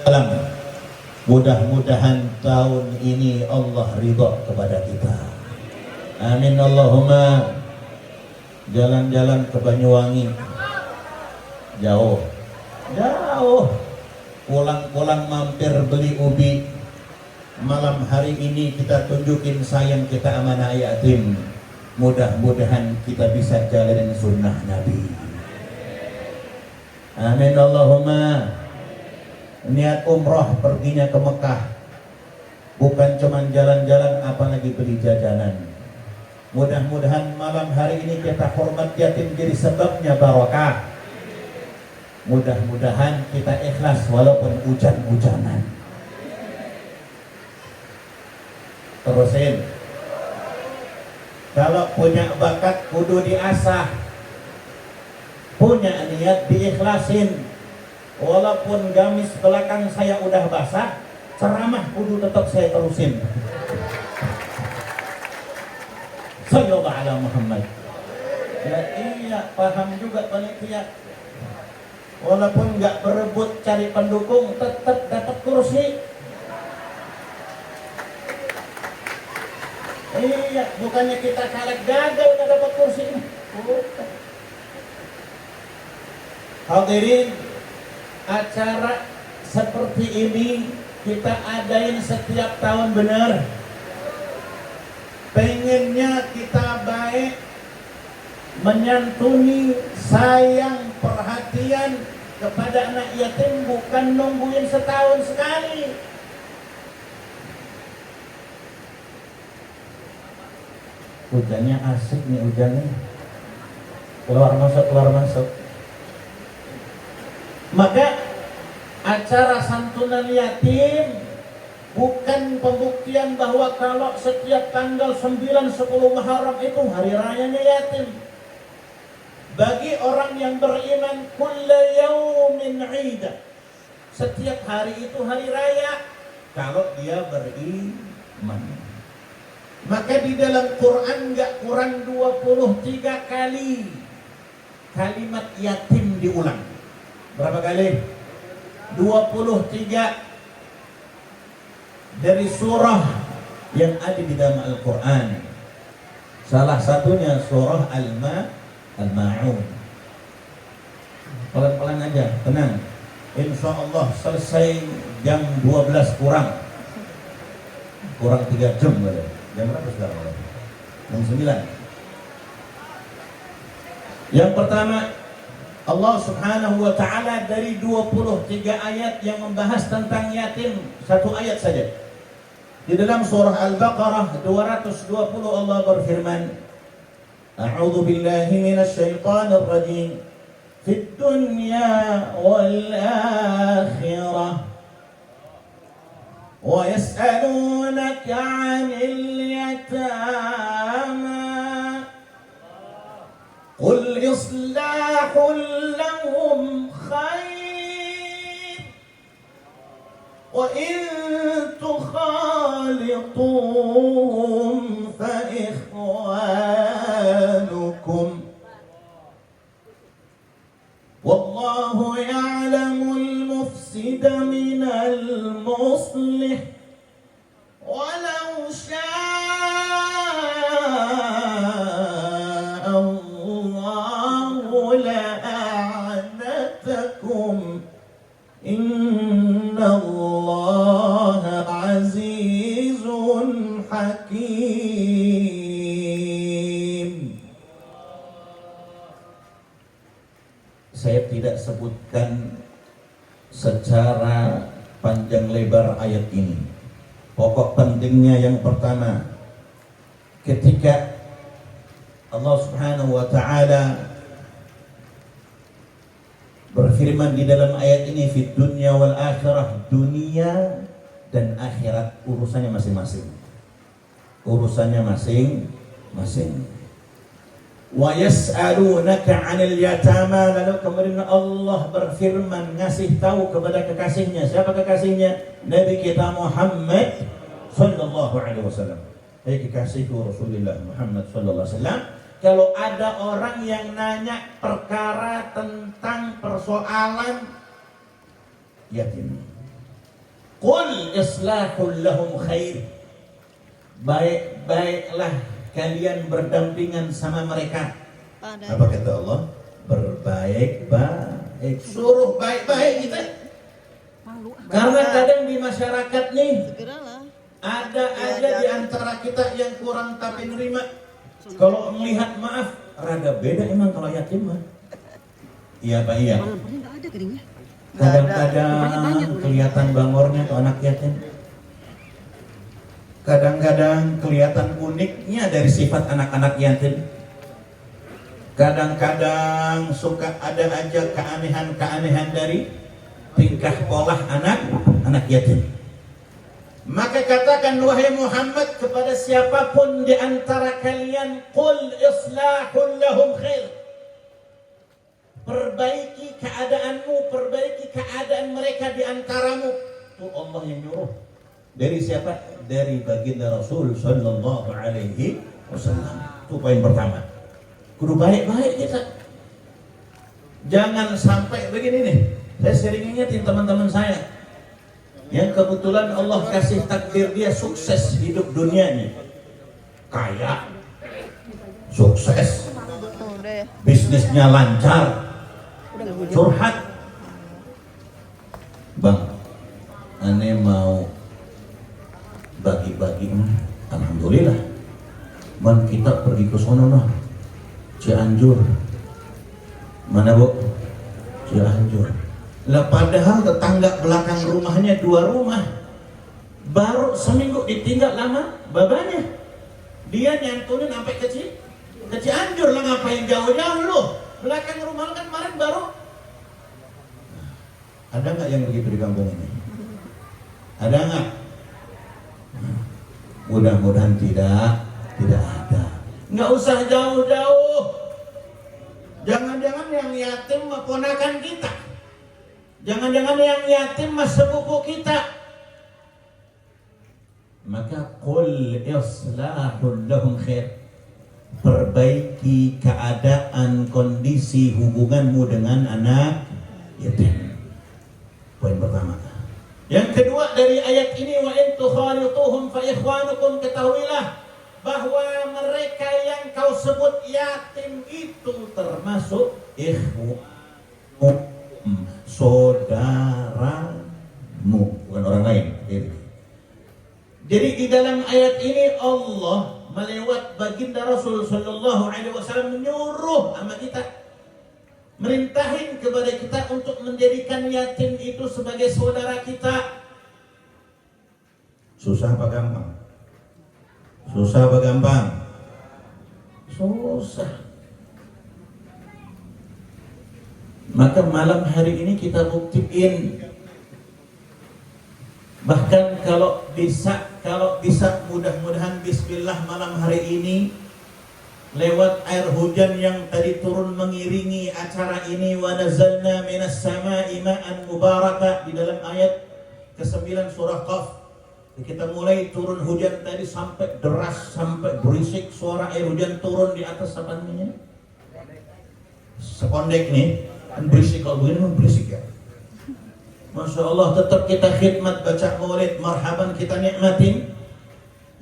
Alam. Mudah-mudahan tahun ini Allah ridha kepada kita. Amin Allahumma. Jalan-jalan ke Banyuwangi jauh, pulang-pulang mampir beli ubi. Malam hari ini kita tunjukin sayang kita amanah yatim. Mudah-mudahan kita bisa jalanin sunnah Nabi. Amin Allahumma. Niat umrah perginya ke Mekah bukan cuman jalan-jalan, apalagi beli jajanan. Mudah-mudahan malam hari ini kita hormat yatim jadi sebabnya barokah. Mudah-mudahan kita ikhlas walaupun hujan-hujanan. Terusin. Kalau punya bakat kudu diasah. Punya niat diikhlasin. Walaupun gamis belakang saya udah basah, ceramah kudu tetap saya terusin. Sallallahu ala Muhammad. Ya iya, paham juga panitia. Walaupun nggak berebut cari pendukung, tetap dapat kursi. Iya, bukannya kita caleg gagal nggak dapat kursi. Hadirin, acara seperti ini kita adain setiap tahun, benar. Pengennya kita baik, menyantuni, sayang, perhatian kepada anak yatim, bukan nungguin setahun sekali. Hujannya asik nih, hujannya keluar masuk. Maka acara santunan yatim bukan pembuktian bahwa kalau setiap tanggal 9, 10 Muharram itu hari rayanya yatim. Bagi orang yang beriman, kulla yaumin 'ida. Setiap hari itu hari raya kalau dia beriman. Maka di dalam Quran enggak kurang 23 kali kalimat yatim diulang. Berapa kali? 23 dari surah yang ada di dalam Al-Quran. Salah satunya surah Al-Ma'un. Pelan-pelan aja, tenang. Insya Allah selesai jam 12 kurang 3 jam. Jam berapa sekarang? Jam 9. Yang pertama, Allah subhanahu wa ta'ala dari 23 ayat yang membahas tentang yatim, satu ayat saja. Di dalam surah Al-Baqarah 220 Allah berfirman, A'udzu billahi minasy syaithanir rajim. Fid dunya wal akhirah. Wa yas'alunaka 'anil yatama. Qul islahul lahum khair. Wa in tukhalituhum fa ikhwanukum. Wallahu ya'lamul mufsida minal muslih. Walau syaa Allahu la'anatakum. Innallaha azizun hakim. Saya tidak sebutkan secara panjang lebar ayat ini. Pokok pentingnya yang pertama, ketika Allah subhanahu wa ta'ala berfirman di dalam ayat ini, fid dunya wal akhirah, dunia dan akhirat urusannya masing-masing. Urusannya masing-masing. Wa yas'alunaka 'anil yatama, lalu kemudian Allah berfirman ngasih tahu kepada kekasihnya. Siapa kekasihnya? Nabi kita Muhammad sallallahu alaihi wasallam. Hai kekasihku Rasulullah Muhammad sallallahu alaihi wasallam, kalau ada orang yang nanya perkara tentang persoalan yatim, Qul islahul lahum khair. Baik-baiklah kalian berdampingan sama mereka. Apa kata Allah? Berbaik-baik. Suruh baik-baik kita. Karena kadang di masyarakat nih ada aja di antara kita yang kurang tapi nerima. Kalau melihat maaf, rada beda emang kalau yatim mah. Iya Pak, iya. Kadang-kadang kelihatan bangornya tuh anak yatim. Kadang-kadang kelihatan uniknya dari sifat anak-anak yatim. Kadang-kadang suka ada aja keanehan-keanehan dari tingkah pola anak yatim. Maka katakan wahai Muhammad kepada siapapun di antara kalian, qul islahul lahum khair. Perbaiki keadaanmu, perbaiki keadaan mereka di antaramu. Itu Allah yang nyuruh. Dari siapa? Dari baginda Rasul sallallahu alaihi wasallam. Itu poin pertama. Kudu baik-baik kita. Jangan sampai begini nih. Saya sering ingetin teman-teman saya yang kebetulan Allah kasih takdir dia sukses hidup dunianya, kaya, sukses, bisnisnya lancar, curhat, bang, ane mau bagi-bagi, alhamdulillah, man kita pergi ke sono noh, Cianjur, mana bu, Cianjur. Lah padahal tetangga belakang rumahnya 2 rumah, baru seminggu ditinggal lama babanya, dia nyantunin sampai ke Cianjur. Lah ngapain jauh-jauh lu, belakang rumah kan kemarin baru. Ada nggak yang begitu di kampung ini? Ada nggak? Mudah-mudahan tidak ada. Nggak usah jauh-jauh. Jangan-jangan yang yatim ponakan kita. Jangan-jangan yang yatim mas sepupu kita. Maka qul islahul lahum khair. Perbaiki keadaan kondisi hubunganmu dengan anak yatim. Poin pertama. Yang kedua dari ayat ini, wa in tukhalituhum fa ikhwanukum, ketahuilah bahwa mereka yang kau sebut yatim itu termasuk saudaramu, bukan orang lain. Jadi di dalam ayat ini Allah melewat baginda Rasul sallallahu alaihi wasallam menyuruh sama kita, merintahin kepada kita untuk menjadikan yatim itu sebagai saudara kita. Susah apa gampang? Susah apa gampang? Susah. Maka malam hari ini kita buktiin. Bahkan kalau bisa mudah-mudahan bismillah malam hari ini lewat air hujan yang tadi turun mengiringi acara ini, wa nazalna minas sama'i ma'an mubaraka, di dalam ayat ke-9 surah Qaf. Kita mulai turun hujan tadi sampai deras, sampai berisik suara air hujan turun di atas apa namanya? Sepondek nih. Kan berisik, kalau begini memang berisik ya. Masya Allah, tetap kita khidmat baca maulid, marhaban kita nikmatin.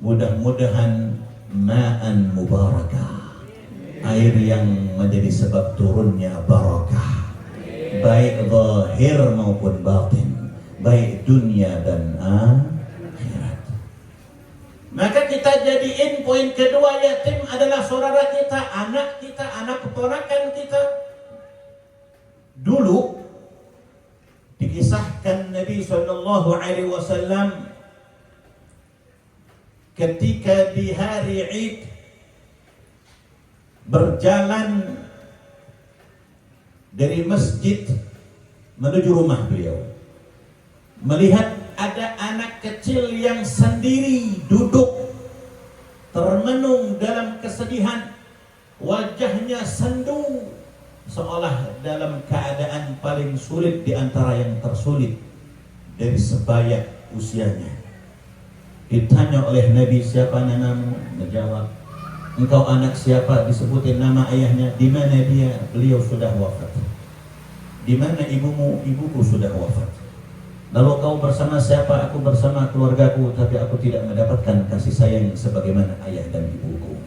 Mudah-mudahan ma'an mubarakah, air yang menjadi sebab turunnya barakah, baik zahir maupun batin, baik dunia dan akhirat. Maka kita jadiin poin kedua, yatim adalah saudara kita, anak keponakan kita. Dulu dikisahkan Nabi sallallahu alaihi wasallam ketika di hari Id berjalan dari masjid menuju rumah beliau, melihat ada anak kecil yang sendiri duduk termenung dalam kesedihan, wajahnya sendu, seolah dalam keadaan paling sulit di antara yang tersulit dari sebaya usianya. Ditanya oleh Nabi, siapa namamu? Menjawab, engkau anak siapa? Disebutin nama ayahnya. Di mana dia? Beliau sudah wafat. Di mana ibumu? Ibuku sudah wafat. Lalu kau bersama siapa? Aku bersama keluargaku, tapi aku tidak mendapatkan kasih sayang sebagaimana ayah dan ibuku.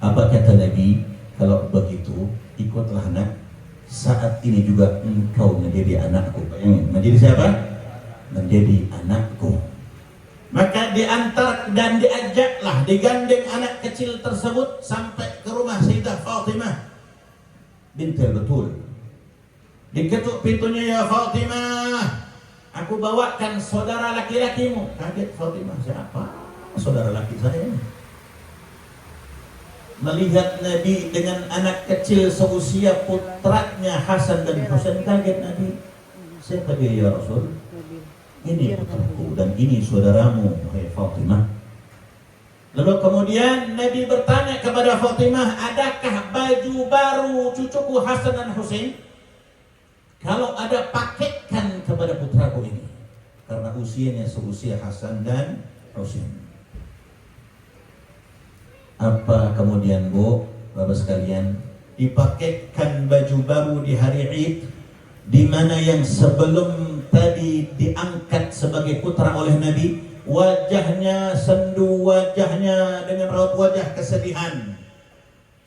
Apa kata Nabi? Kalau begitu, ikutlah nak. Saat ini juga engkau menjadi anakku. Bayangin, menjadi siapa? Menjadi anakku. Maka diantar dan diajaklah, digandeng anak kecil tersebut sampai ke rumah Sayyidah Fatimah bintil Batul. Diketuk pintunya, ya Fatimah, aku bawakan saudara laki-lakimu. Kaget Fatimah, siapa saudara laki saya? Melihat Nabi dengan anak kecil seusia putranya Hasan dan Husain, kaget Nabi. Siapa dia ya Rasul? Ini putraku dan ini saudaramu, hai Fatimah. Lalu kemudian Nabi bertanya kepada Fatimah, adakah baju baru cucuku Hasan dan Husain? Kalau ada, pakaikan kepada putraku ini, karena usianya seusia Hasan dan Husain. Apa kemudian Bu, Bapak sekalian, dipakaikan baju baru di hari Id, di mana yang sebelum tadi diangkat sebagai putra oleh Nabi, wajahnya sendu, wajahnya dengan raut wajah kesedihan.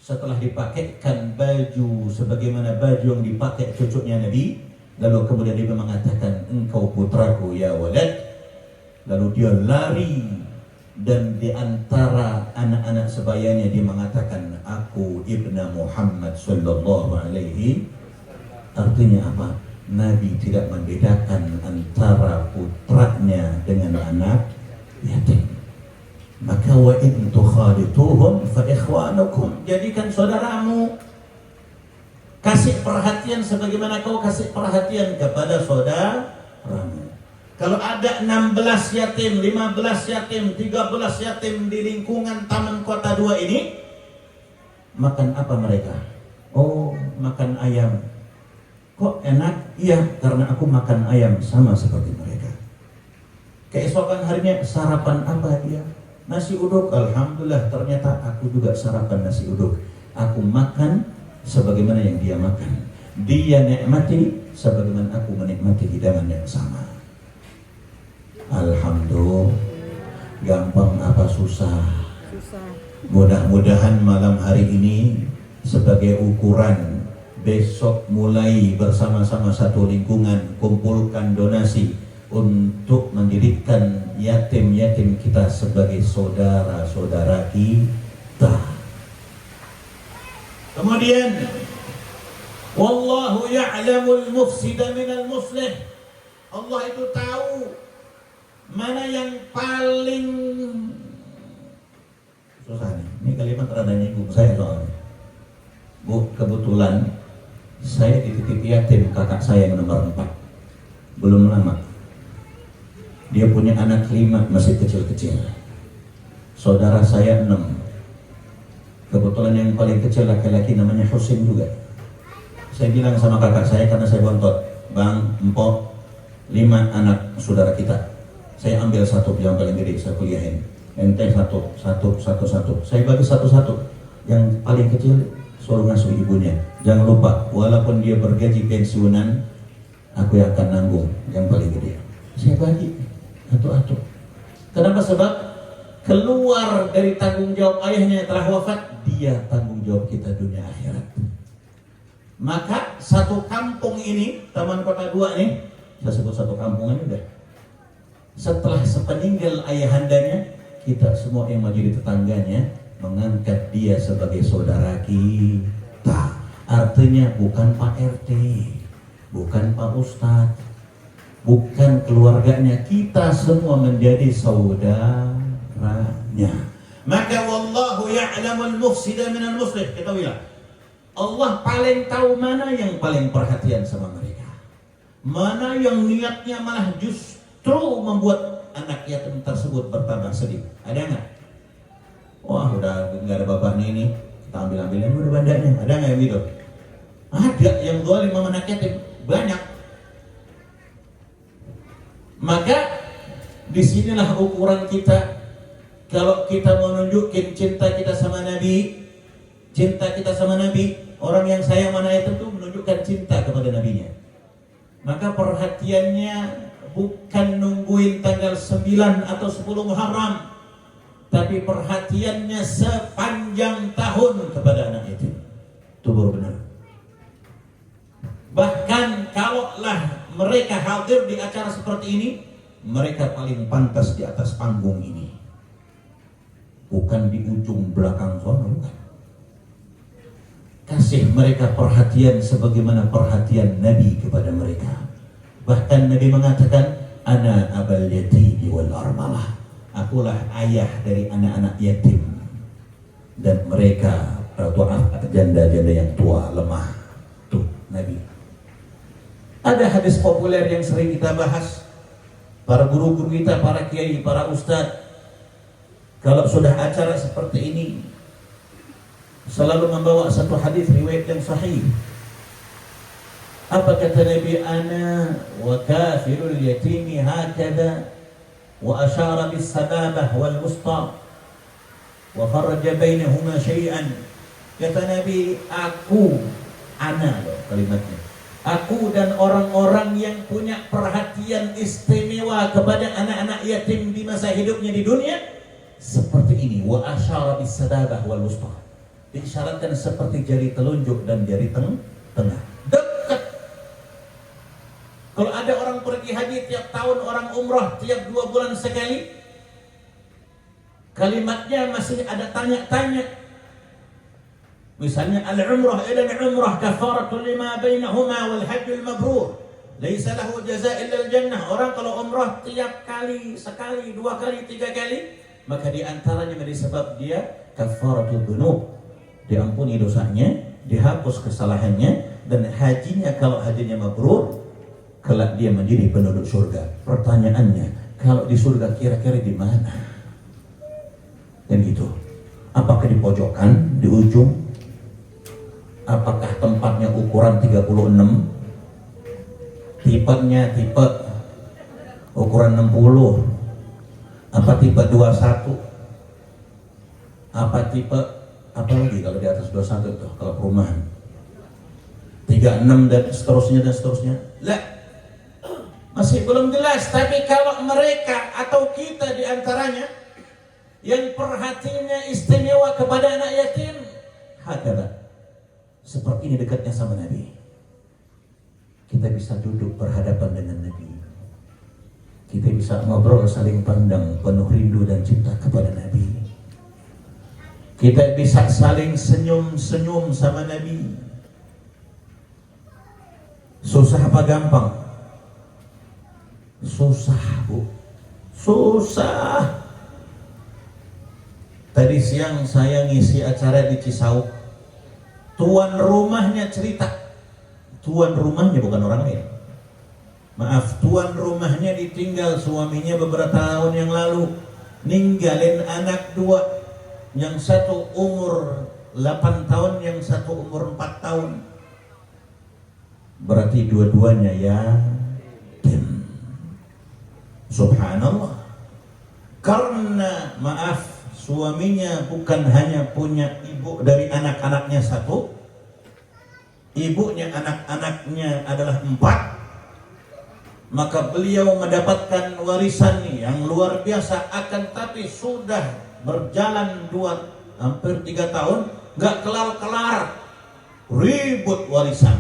Setelah dipakaikan baju sebagaimana baju yang dipakai cucunya Nabi, lalu kemudian dia mengatakan, engkau putraku ya walad. Lalu dia lari, dan di antara anak-anak sebayanya dia mengatakan, aku ibna Muhammad sallallahu alaihi. Artinya apa? Nabi tidak membedakan antara putranya dengan anak yatim. Maka wa in tukhalituhum fa ikhwanukum, jadikan saudaramu, kasih perhatian sebagaimana kau kasih perhatian kepada saudaramu. Kalau ada 16 yatim, 15 yatim, 13 yatim di lingkungan Taman Kota 2 ini, makan apa mereka? Oh, makan ayam. Kok enak? Iya, karena aku makan ayam sama seperti mereka. Keesokan harinya sarapan apa dia? Nasi uduk. Alhamdulillah, ternyata aku juga sarapan nasi uduk. Aku makan sebagaimana yang dia makan. Dia nikmati sebagaimana aku menikmati hidangan yang sama. Alhamdulillah, gampang apa susah? Mudah-mudahan malam hari ini sebagai ukuran, besok mulai bersama-sama satu lingkungan kumpulkan donasi untuk mendirikan yatim-yatim kita sebagai saudara-saudara kita. Kemudian, wallahu ya'lamul mufsida minal muslih. Allah itu tahu mana yang paling susah nih. Ini kalimat rada nyinggung saya soalnya. Bu, kebetulan saya dititip yatim kakak saya yang nomor 4. Belum lama. Dia punya anak 5 masih kecil-kecil. Saudara saya 6. Kebetulan yang paling kecil laki-laki namanya Husin juga. Saya bilang sama kakak saya karena saya bontot, Bang, Empok, 5 anak saudara kita. Saya ambil 1 yang paling gede, saya kuliahin. Ente 1. Saya bagi 1-1. Yang paling kecil suruh ngasuh ibunya. Jangan lupa, walaupun dia bergaji pensiunan, aku yang akan nanggung yang paling gede. Saya bagi satu-satu. Kenapa? Sebab keluar dari tanggung jawab ayahnya yang telah wafat, dia tanggung jawab kita dunia akhirat. Maka satu kampung ini, Taman Kota 2 ini, saya sebut satu kampung ini udah. Setelah sepeninggal ayahandanya, kita semua yang menjadi tetangganya mengangkat dia sebagai saudara kita. Artinya bukan Pak RT, bukan Pak Ustadz, bukan keluarganya, kita semua menjadi saudaranya. Maka wallahu ya'lamul mufsida minal muslih. Ketahuilah, Allah paling tahu mana yang paling perhatian sama mereka, mana yang niatnya malah justru membuat anak yatim tersebut bertambah sedih. Ada nggak? Wah, udah nggak ada bapaknya ini, kita ambil-ambilin udah bandanya. Ada nggak yang gitu? Ada yang zalim sama anak yatim, banyak. Maka disinilah ukuran kita. Kalau kita menunjukkan cinta kita sama Nabi, orang yang sayang mana yatim itu menunjukkan cinta kepada nabinya. Maka perhatiannya bukan nungguin tanggal 9 atau 10 Muharram, tapi perhatiannya sepanjang tahun kepada anak yatim. Itu baru benar. Bahkan kalaulah mereka hadir di acara seperti ini, mereka paling pantas di atas panggung ini, bukan di ujung belakang sana, bukan. Kasih mereka perhatian sebagaimana perhatian Nabi kepada mereka. Bahkan Nabi mengatakan, ana abal yatimi wal armalah, akulah ayah dari anak-anak yatim dan mereka janda-janda yang tua lemah. Tuh Nabi. Ada hadis populer yang sering kita bahas, para guru-guru kita, para kiai, para ustadz, kalau sudah acara seperti ini selalu membawa satu hadis riwayat yang sahih. Apa kata Nabi? Ana wa kafirul yatimi hakada wa asyara bis sababah wal wusta wa kharaja bainahuma syai'an. Kata Nabi, aku, ana loh kalimatnya, aku dan orang-orang yang punya perhatian istimewa kepada anak-anak yatim di masa hidupnya di dunia seperti ini. Wa asyara bis sababah wal wusta, diisyaratkan seperti jari telunjuk dan jari tengah. Dekat. Kalau ada orang pergi haji tiap tahun, orang umrah tiap 2 bulan sekali, kalimatnya masih ada tanya-tanya. Misalnya al-umrah ila al-umrah kafaratul lima bainahuma wal hajjul mabrur laisa lahu jazaa illa al-jannah. Orang kalau umrah tiap kali, sekali, 2 kali, 3 kali, maka di antaranya menjadi sebab dia kafaratul dzunub, diampuni dosanya, dihapus kesalahannya, dan hajinya kalau hajinya mabrur, kelak dia menjadi penduduk surga. Pertanyaannya, kalau di surga kira-kira di mana? Dan gitu. Apakah di pojokan, di ujung? Apakah tempatnya ukuran 36? Tipenya tipe ukuran 60? Apa tipe 21? Apa tipe apa lagi kalau di atas 21 tuh, kalau perumahan 36 dan seterusnya dan seterusnya? Lah, masih belum jelas. Tapi kalau mereka atau kita di antaranya yang perhatiannya istimewa kepada anak yatim, hakala, seperti ini dekatnya sama Nabi, kita bisa duduk berhadapan dengan Nabi, kita bisa ngobrol saling pandang penuh rindu dan cinta kepada Nabi, kita bisa saling senyum-senyum sama Nabi. Susah apa gampang? Susah, Bu. Susah. Tadi siang saya ngisi acara di Cisauk. Tuan rumahnya cerita. Tuan rumahnya bukan orang lain. Maaf, tuan rumahnya ditinggal suaminya beberapa tahun yang lalu. Ninggalin anak 2. Yang satu umur 8 tahun, yang satu umur 4 tahun. Berarti dua-duanya yatim. Subhanallah. Karena maaf, suaminya bukan hanya punya ibu dari anak-anaknya 1, ibunya anak-anaknya adalah 4, maka beliau mendapatkan warisan yang luar biasa. Akan tapi sudah berjalan hampir 3 tahun, gak kelar-kelar, ribut warisan.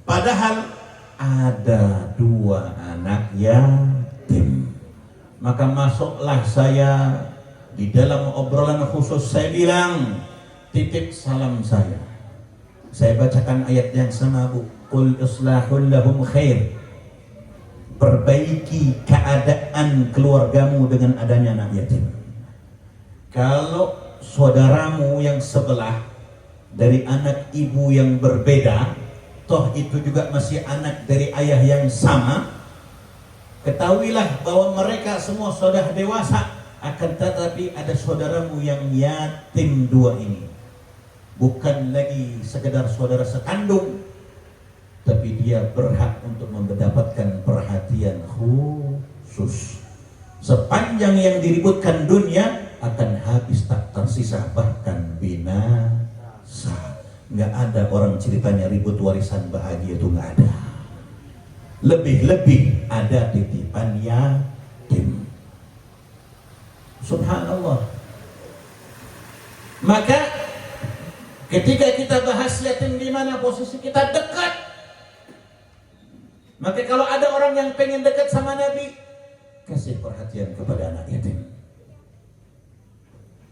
Padahal ada 2 anak yatim. Maka masuklah saya di dalam obrolan khusus, saya bilang, titip salam saya. Saya bacakan ayat yang sama, Bu. Qul islahul lahum khair. Perbaiki keadaan keluargamu dengan adanya anak yatim. Kalau saudaramu yang sebelah dari anak ibu yang berbeda, toh itu juga masih anak dari ayah yang sama, ketahuilah bahwa mereka semua sudah dewasa. Akan tetapi ada saudaramu yang yatim 2 ini, bukan lagi sekedar saudara sekandung, tapi dia berhak untuk mendapatkan perhatian khusus. Sepanjang yang diributkan dunia akan habis, tak tersisa, bahkan binasa. Nggak ada orang ceritanya ribut warisan bahagia, itu nggak ada. Lebih-lebih ada titipan yatim. Subhanallah. Maka ketika kita bahas yatim, di mana posisi kita dekat. Maka kalau ada orang yang pengen dekat sama Nabi, kasih perhatian kepada anak yatim.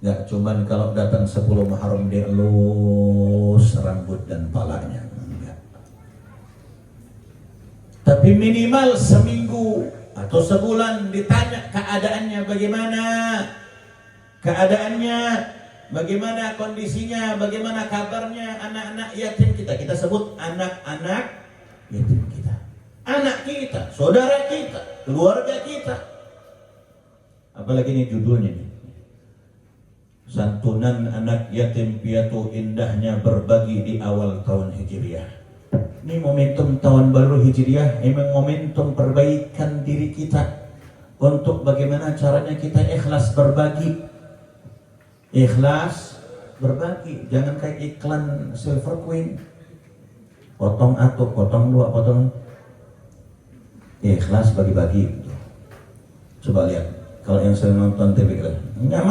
Gak cuman kalau datang 10 Muharram dielus rambut dan palanya, enggak. Tapi minimal seminggu atau sebulan ditanya keadaannya bagaimana, bagaimana kondisinya, bagaimana kabarnya anak-anak yatim kita. Kita sebut anak-anak yatim kita, anak kita, saudara kita, keluarga kita. Apalagi ini judulnya nih, santunan anak yatim piatu, indahnya berbagi di awal tahun Hijriah. Ini momentum tahun baru Hijriah, emang momentum perbaikan diri kita untuk bagaimana caranya kita ikhlas berbagi. Ikhlas berbagi, jangan kayak iklan Silver Queen, potong atau potong dua, potong. Ikhlas bagi-bagi. Coba lihat, kalau yang sering nonton TV kita, nggak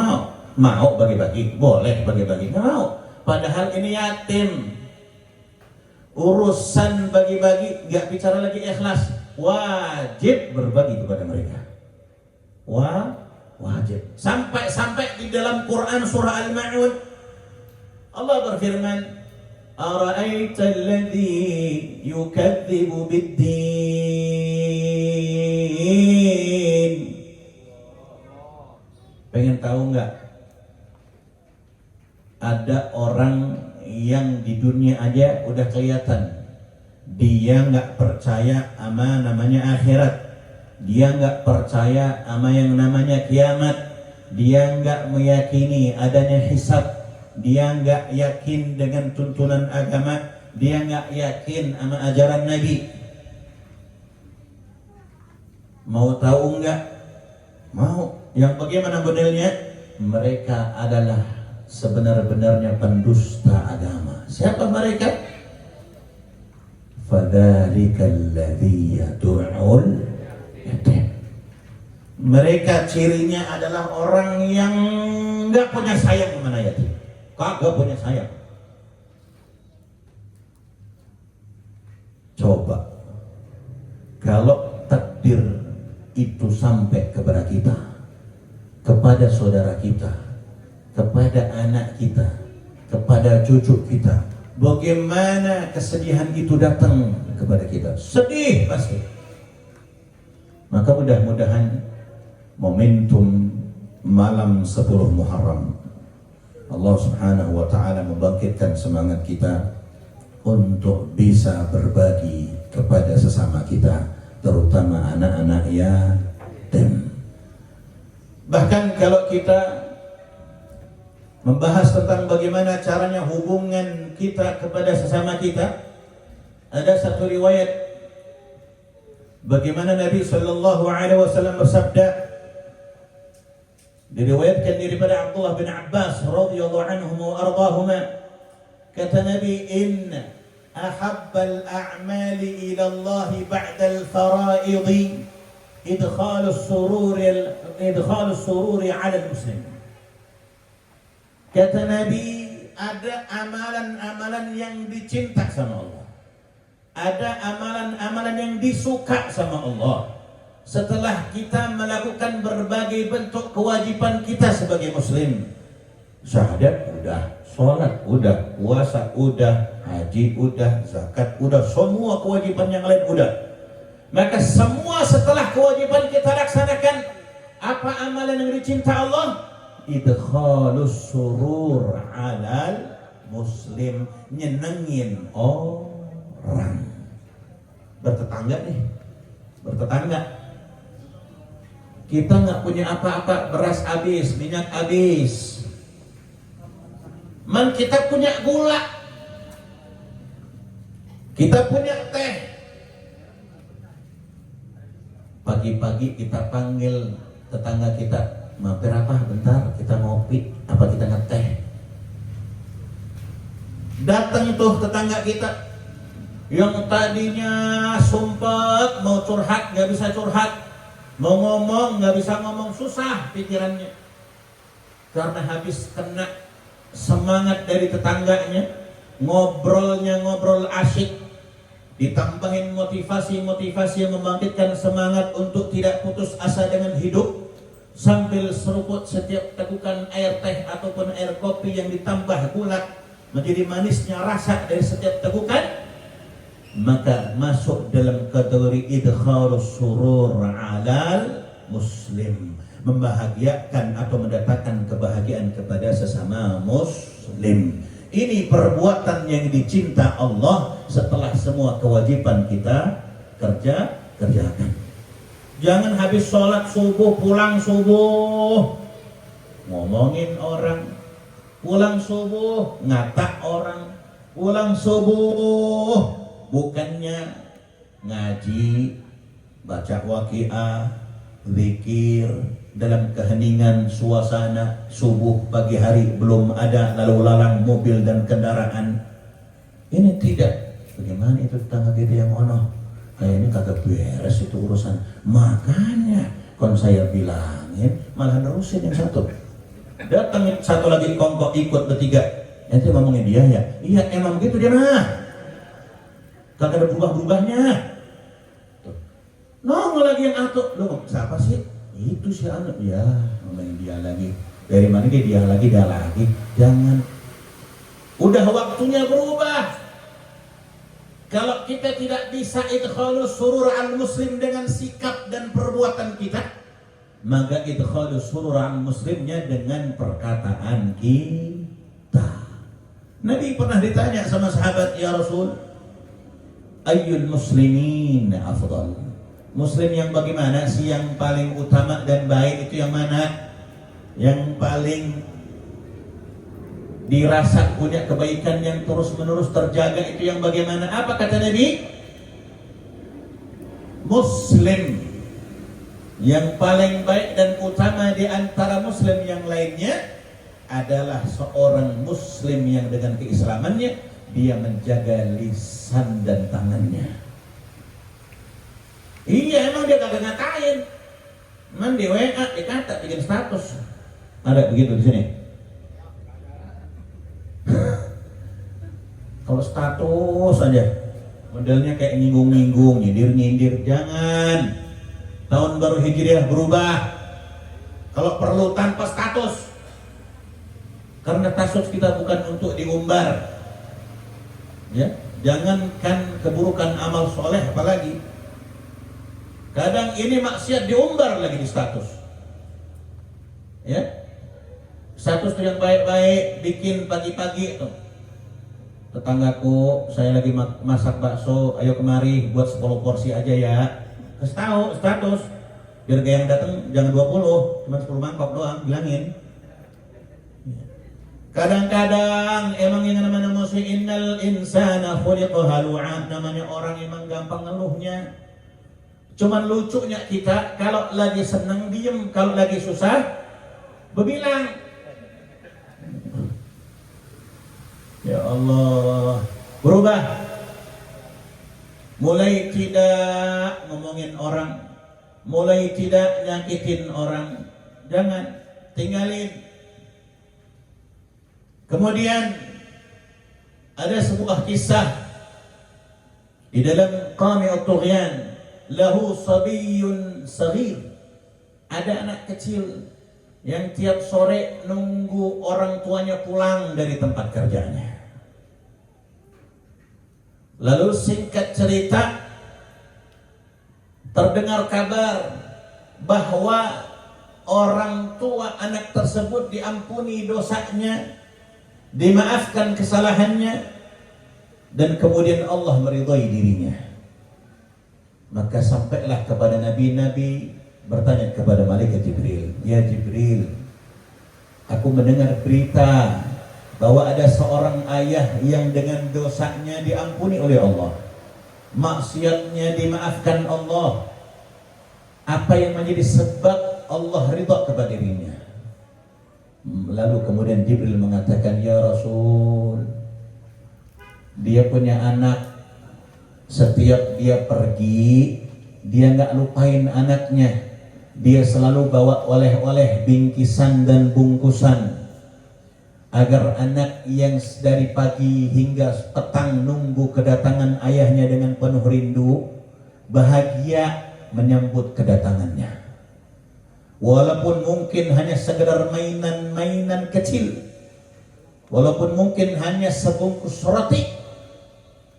mau bagi-bagi, boleh bagi-bagi, nggak mau. Padahal ini yatim. Urusan bagi-bagi, nggak bicara lagi ikhlas, wajib berbagi kepada mereka. Wajib. Sampai di dalam Quran surah Al-Ma'un Allah berfirman, "Ara'aita alladhi yukadzibu bid-din." Pengen tahu nggak? Ada orang yang di dunia aja udah kelihatan dia nggak percaya sama namanya akhirat, dia nggak percaya sama yang namanya kiamat, dia nggak meyakini adanya hisab, dia nggak yakin dengan tuntunan agama, dia nggak yakin sama ajaran Nabi. Mau tahu nggak? Mau. Yang bagaimana modelnya? Mereka adalah sebenar-benarnya pendusta agama. Siapa mereka? Fadzalika alladzi yad'ul yatim. Mereka cirinya adalah orang yang nggak punya sayang kemana yatim, kagak punya sayang. Coba kalau takdir itu sampai kepada kita, kepada saudara kita, kepada anak kita, kepada cucu kita, bagaimana kesedihan itu datang kepada kita? Sedih pasti. Maka mudah-mudahan momentum malam 10 Muharram Allah Subhanahu wa taala membangkitkan semangat kita untuk bisa berbagi kepada sesama kita, terutama anak-anak yatim. Bahkan kalau kita membahas tentang bagaimana caranya hubungan kita kepada sesama kita, ada satu riwayat bagaimana Nabi sallallahu alaihi wasallam bersabda, diriwayatkan daripada Abdullah bin Abbas radhiyallahu anhum wa ardahuma, kata Nabi, inna ahabbal a'mali ila Allah ba'da al-fara'id idkhalu as-sururi 'ala al-muslim. Kata Nabi, ada amalan-amalan yang dicinta sama Allah, ada amalan-amalan yang disuka sama Allah setelah kita melakukan berbagai bentuk kewajiban kita sebagai muslim. Syahadat udah, sholat udah, puasa udah, haji udah, zakat udah, semua kewajiban yang lain udah. Maka semua setelah kewajiban kita laksanakan, apa amalan yang dicinta Allah? Idkhalus surur 'alal muslim, nyenengin orang. Bertetangga nih, bertetangga. Kita nggak punya apa-apa, beras habis, minyak habis. Man, kita punya gula, kita punya teh. Pagi-pagi kita panggil tetangga kita, mampir apa bentar, kita ngopi, apa kita ngeteh. Datang tuh tetangga kita yang tadinya sumpah mau curhat nggak bisa curhat, mau ngomong nggak bisa ngomong, susah pikirannya karena habis kena semangat dari tetangganya, ngobrolnya ngobrol asyik, ditambahin motivasi yang membangkitkan semangat untuk tidak putus asa dengan hidup, sambil seruput setiap tegukan air teh ataupun air kopi yang ditambah gula menjadi manisnya rasa dari setiap tegukan, maka masuk dalam kategori idkhalus surur alal muslim, membahagiakan atau mendatangkan kebahagiaan kepada sesama muslim. Ini perbuatan yang dicinta Allah setelah semua kewajiban kita kerjakan. Jangan habis sholat subuh, pulang subuh ngomongin orang, pulang subuh ngatak orang, pulang subuh bukannya ngaji, baca waqiah, zikir dalam keheningan suasana subuh pagi hari, belum ada lalu lalang mobil dan kendaraan. Ini tidak. Bagaimana itu tetangga kita yang ono? Kayaknya kagak beres itu urusan. Makanya kon saya bilangin malah nerusin yang satu. Datang satu lagi kongkok ikut bertiga. Ente ngomongin dia ya? Iya emang gitu dia mah. Kagak ada berubah-berubahnya. Nongol lagi yang atuh. Lu siapa sih? Itu si anak. Ya ngomongin dia lagi. Dari mana dia lagi. Jangan. Udah waktunya berubah. Kalau kita tidak bisa idkhalus surur al muslim dengan sikap dan perbuatan kita, maka idkhalus surur al muslimnya dengan perkataan kita. Nabi pernah ditanya sama sahabat, ya Rasul, ayyul muslimin afdal? Muslim yang bagaimana sih yang paling utama dan baik itu yang mana? Yang paling dirasa punya kebaikan yang terus-menerus terjaga itu yang bagaimana? Apa kata Nabi? Muslim yang paling baik dan utama di antara muslim yang lainnya adalah seorang muslim yang dengan keislamannya dia menjaga lisan dan tangannya. Iya emang dia kagak ngatain. Man di WA dikata bikin status. Ada begitu di sini. Kalau status aja modelnya kayak nyinggung-nyinggung, nyindir-nyindir, jangan. Tahun baru Hijriah berubah. Kalau perlu tanpa status. Karena status kita bukan untuk diumbar. Ya, jangankan keburukan amal soleh apalagi. Kadang ini maksiat diumbar lagi di status. Ya. Status yang baik-baik bikin pagi-pagi tuh. Tetanggaku, saya lagi masak bakso, ayo kemari buat 10 porsi aja ya. Kasih tahu status. Biar gak yang datang jangan 20, cuma 10 mangkok doang, bilangin. Kadang-kadang emang yang namanya musuh innal insana khuliqa halu'an, namanya orang emang gampang ngeluhnya. Cuman lucunya kita kalau lagi senang diem, kalau lagi susah berbilang. Ya Allah, berubah. Mulai tidak ngomongin orang, mulai tidak nyakitin orang, jangan, tinggalin. Kemudian ada sebuah kisah di dalam Qami at-Tughyan, lahu sabiyyun saghir. Ada anak kecil yang tiap sore nunggu orang tuanya pulang dari tempat kerjanya. Lalu singkat cerita, terdengar kabar bahwa orang tua anak tersebut diampuni dosanya, dimaafkan kesalahannya, dan kemudian Allah meridhai dirinya. Maka sampailah kepada nabi-nabi bertanya kepada malaikat Jibril, ya Jibril, aku mendengar berita bahwa ada seorang ayah yang dengan dosanya diampuni oleh Allah, maksiatnya dimaafkan Allah. Apa yang menjadi sebab Allah ridha kepada dirinya? Lalu kemudian Jibril mengatakan, ya Rasul, dia punya anak, setiap dia pergi dia nggak lupain anaknya, dia selalu bawa oleh-oleh, bingkisan dan bungkusan, agar anak yang dari pagi hingga petang nunggu kedatangan ayahnya dengan penuh rindu, bahagia menyambut kedatangannya. Walaupun mungkin hanya sekedar mainan-mainan kecil, walaupun mungkin hanya sebungkus roti,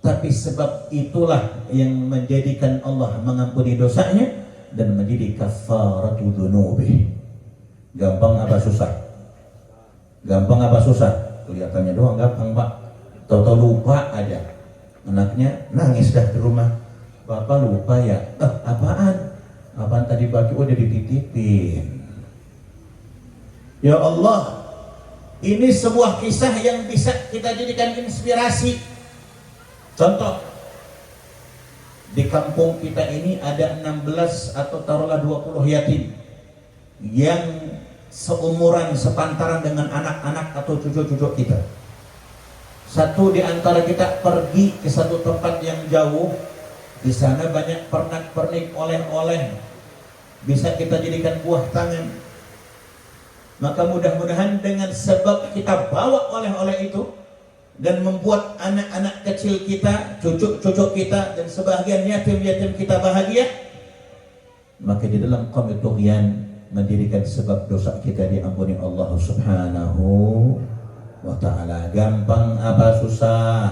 tapi sebab itulah yang menjadikan Allah mengampuni dosanya dan menjadi kafaratu dzunubih. Gampang apa susah? Gampang apa susah? Kelihatannya doang gampang, Pak. Tahu-tahu lupa aja. Anaknya nangis dah di rumah. Bapak lupa ya? Apaan? Apaan tadi pagi udah dititipin. Ya Allah, ini sebuah kisah yang bisa kita jadikan inspirasi. Contoh, di kampung kita ini ada 16 atau taruhlah 20 yatim yang seumuran, sepantaran dengan anak-anak atau cucu-cucu kita. Satu di antara kita pergi ke satu tempat yang jauh, di sana banyak pernak-pernik, oleh-oleh, bisa kita jadikan buah tangan. Maka mudah-mudahan dengan sebab kita bawa oleh-oleh itu dan membuat anak-anak kecil kita, cucu-cucu kita, dan sebahagian yatim-yatim kita bahagia, maka di dalam qamit tughyan mendirikan sebab dosa kita diampuni Allah Subhanahu wa ta'ala. Gampang apa susah?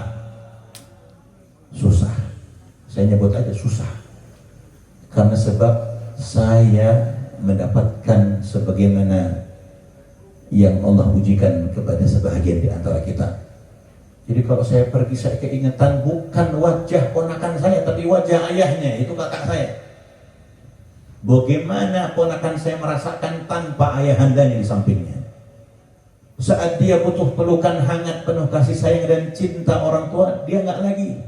Susah. Saya nyebut aja susah, karena sebab saya mendapatkan sebagaimana yang Allah ujikan kepada sebahagian di antara kita. Jadi kalau saya pergi, saya keingetan bukan wajah ponakan saya, tapi wajah ayahnya, itu kakak saya. Bagaimana ponakan saya merasakan tanpa ayahandanya di sampingnya. Saat dia butuh pelukan hangat, penuh kasih sayang dan cinta orang tua, dia nggak lagi.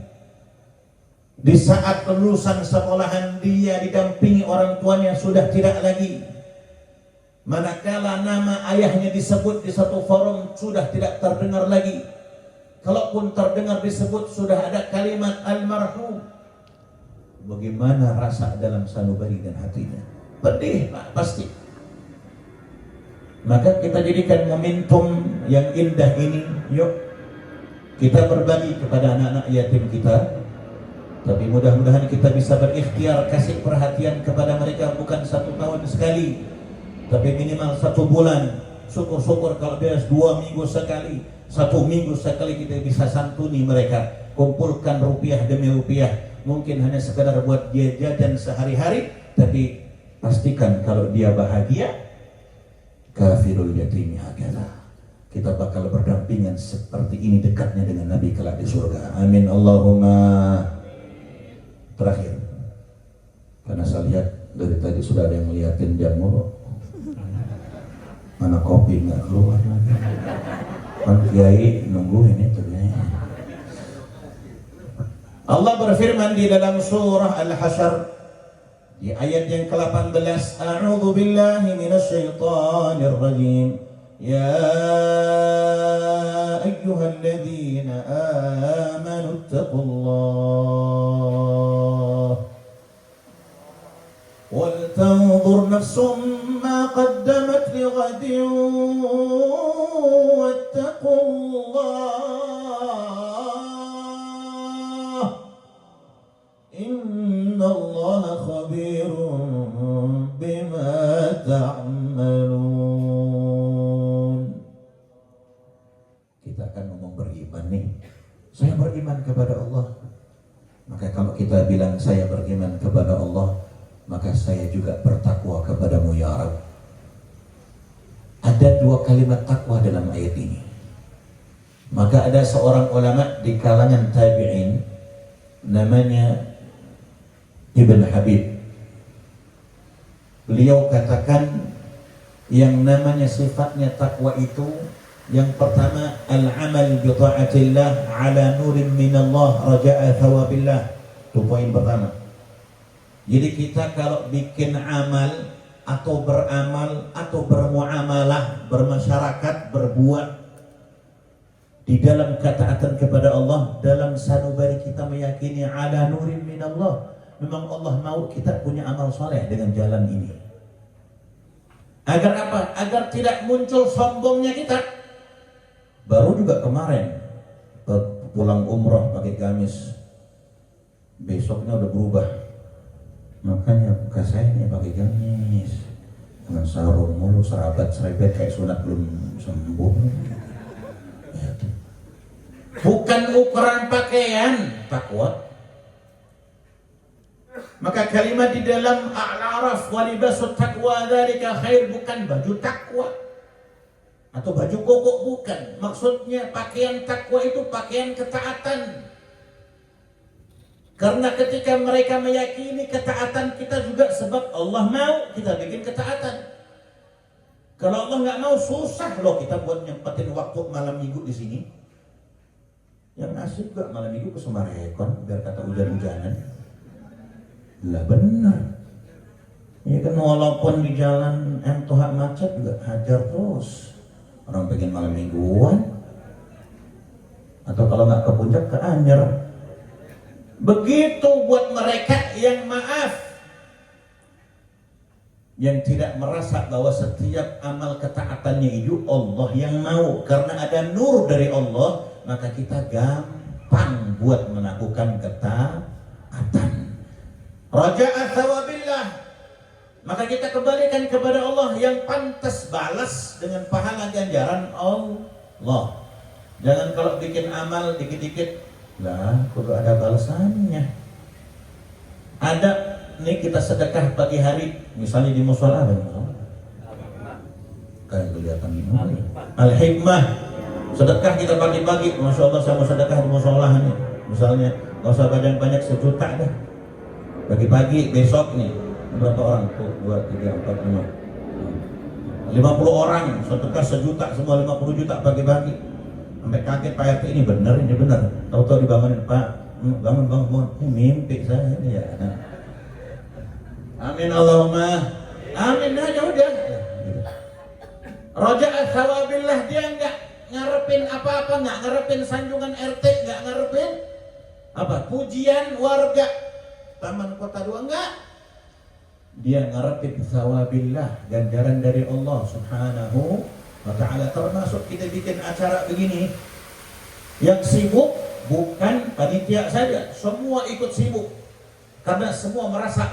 Di saat lulusan sekolahan, dia didampingi orang tuanya, sudah tidak lagi. Manakala nama ayahnya disebut di satu forum, sudah tidak terdengar lagi. Kalaupun terdengar disebut, sudah ada kalimat almarhum. Bagaimana rasa dalam sanubari dan hatinya? Pedih, Pak, pasti. Maka kita jadikan momentum yang indah ini, yuk kita berbagi kepada anak-anak yatim kita. Tapi mudah-mudahan kita bisa berikhtiar kasih perhatian kepada mereka, bukan 1 tahun sekali, tapi minimal 1 bulan. Syukur-syukur kalau beres 2 minggu sekali, 1 minggu sekali kita bisa santuni mereka, kumpulkan rupiah demi rupiah. Mungkin hanya sekedar buat dia jajan sehari-hari, tapi pastikan kalau dia bahagia, kafirul yatim hakalah. Kita bakal berdampingan seperti ini dekatnya dengan Nabi kelak di surga. Amin Allahumma. Terakhir, karena saya lihat dari tadi sudah ada yang ngeliatin jam mulu. Mana kopi nggak keluar lagi? Kan Kiai nungguin itu kayaknya. Allah berfirman di dalam surah Al-Hasyr di ayat yang ke-18, A'udzu billahi minasyaitonir rajim. Ya ayyuhalladzina amanu taqullah wal tanzur nafsum ma qaddamat lighadin wattaqullah innallaha khabirun bima ta'malun. Kita akan ngomong beriman nih. Saya beriman kepada Allah. Maka kalau kita bilang saya beriman kepada Allah, maka saya juga bertakwa kepadamu ya Rabb. Ada 2 kalimat takwa dalam ayat ini. Maka ada seorang ulama di kalangan tabi'in, namanya Ibn Habib. Beliau katakan yang namanya sifatnya takwa itu, yang pertama al-amal bi ta'atillah ala nurin minallah raja'a thawabillah. Itu poin pertama. Jadi kita kalau bikin amal atau beramal atau bermuamalah, bermasyarakat, berbuat di dalam ketaatan kepada Allah, dalam sanubari kita meyakini ala nurin minallah, memang Allah mau kita punya amal soleh dengan jalan ini. Agar apa? Agar tidak muncul sombongnya kita. Baru juga kemarin pulang umroh pakai gamis, besoknya udah berubah. Makanya bukan saya nih pakai gamis, dengan sarung mulu, serabat serebet kayak sunat belum sembuh. Bukan ukuran pakaian takwa. Maka kalimat di dalam Al-A'raf, wa libasut taqwa dzalika khair, bukan baju takwa atau baju koko, bukan. Maksudnya pakaian takwa itu pakaian ketaatan. Karena ketika mereka meyakini ketaatan kita juga sebab Allah mau kita bikin ketaatan. Kalau Allah nggak mau, susah loh kita buat nyempetin waktu malam minggu di sini. Yang asik juga malam minggu ke Sumarekon biar kata hujan-hujanan. Lah benar. Ya kan, walaupun di jalan MTH macet juga hajar terus. Orang pengen malam mingguan. Atau kalau nggak ke puncak, ke Anyer. Begitu buat mereka yang maaf, yang tidak merasa bahwa setiap amal ketaatannya itu Allah yang mau. Karena ada nur dari Allah, maka kita gampang buat melakukan ketaatan. Raja'a thawabillah, maka kita kembalikan kepada Allah yang pantas balas dengan pahala ganjaran Allah. Jangan kalau bikin amal dikit-dikit, lah kudu ada balasannya. Ada nih, kita sedekah pagi hari, misalnya di musola, kayak kelihatan ini Al-Hikmah, sedekah kita pagi-pagi, masya Allah saya mau sedekah di musola nih, misalnya nggak usah banyak-banyak, 1 juta dah pagi-pagi. Besok nih berapa orang tuh? 2, 3, 4, 5 50 orang sedekah 1 juta, semua 50 juta pagi-pagi. Sampai kaget Pak RT, ini benar. Tahu-tahu dibangunin, Pak, bangun, ini mimpi saya ini ya. Amin Allahumma amin aja udah. Raja'a thawabillah, dia nggak ngarepin apa-apa, nggak ngarepin sanjungan RT, nggak ngarepin apa pujian warga Taman Kota 2, enggak. Dia ngarepin thawabillah, ganjaran dari Allah Subhanahu wa ta'ala. Termasuk kita bikin acara begini, yang sibuk bukan panitia saja, semua ikut sibuk. Karena semua merasa